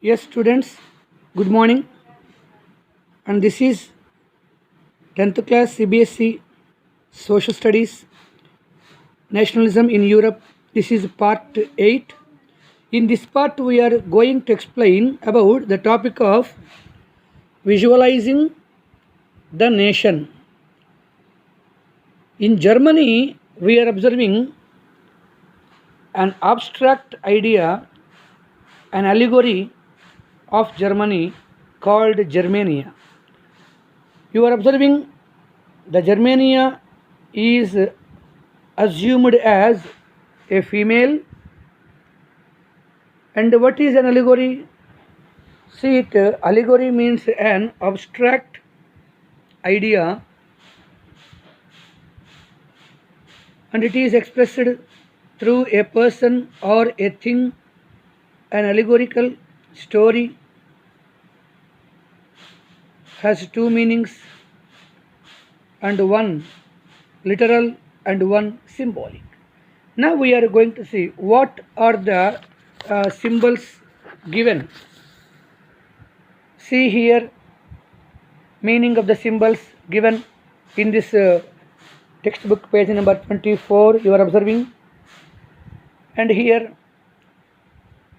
Yes, students, good morning. And this is 10th class CBSE Social Studies Nationalism in Europe. This is part 8. In this part, we are going to explain about the topic of visualizing the nation. In Germany, we are observing an abstract idea, an allegory of Germany called Germania. You are observing the Germania is assumed as a female. And what is an allegory? See it, allegory means an abstract idea, and it is expressed through a person or a thing. An allegorical story has two meanings, and one literal and one symbolic. Now we are going to see what are the symbols given. See here meaning of the symbols given in this textbook, page number 24 you are observing. And here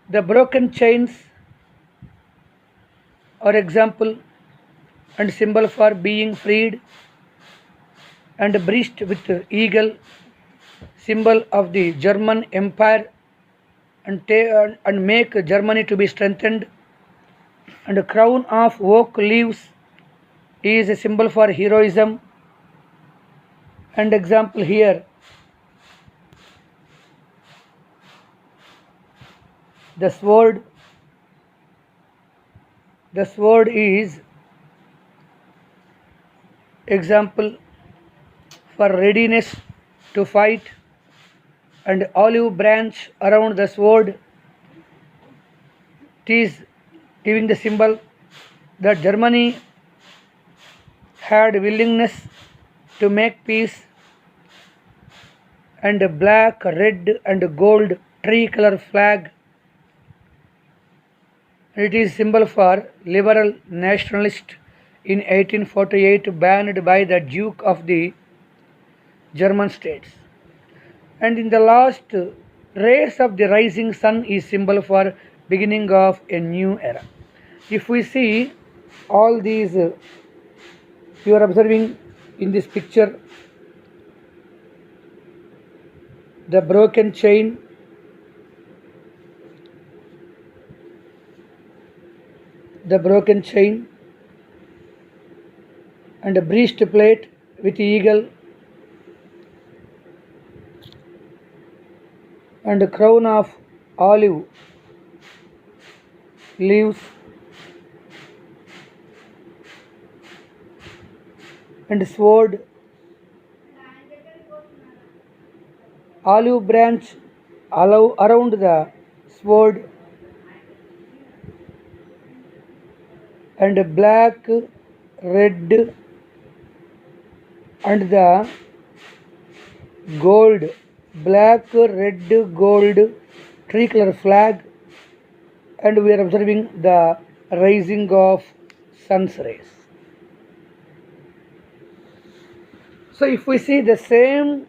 the broken chains are example and symbol for being freed, and breast with eagle, symbol of the German Empire, and make Germany to be strengthened. And a crown of oak leaves is a symbol for heroism. And example here, the sword is example for readiness to fight, and olive branch around the sword, it is giving the symbol that Germany had willingness to make peace. And a black, red and gold tricolor flag, it is symbol for liberal nationalist in 1848, banned by the Duke of the German states. And in the last, rays of the rising sun is symbol for beginning of a new era. If we see all these, you are observing in this picture, the broken chain, and a breastplate with eagle, and a crown of olive leaves, and sword, olive branch around the sword, and a black, red and the gold, black, red, gold tricolor flag, and we are observing the rising of sun's rays. So if we see the same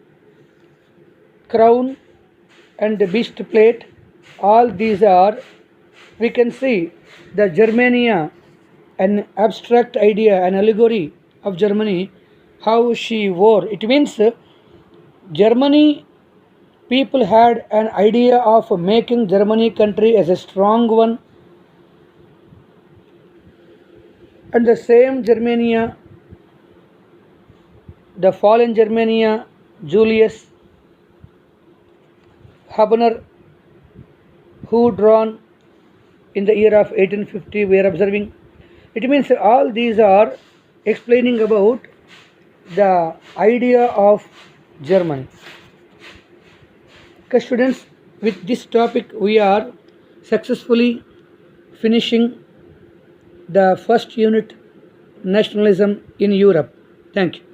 crown and the breastplate, all these are, we can see the Germania, an abstract idea, an allegory of Germany, how she wore. It means Germany people had an idea of making Germany country as a strong one, and the same Germania, the fallen Germania, Julius Habener, who drawn in the year of 1850, we are observing. It means all these are explaining about the idea of Germany. Okay, students, with this topic we are successfully finishing the first unit, nationalism in Europe. Thank you.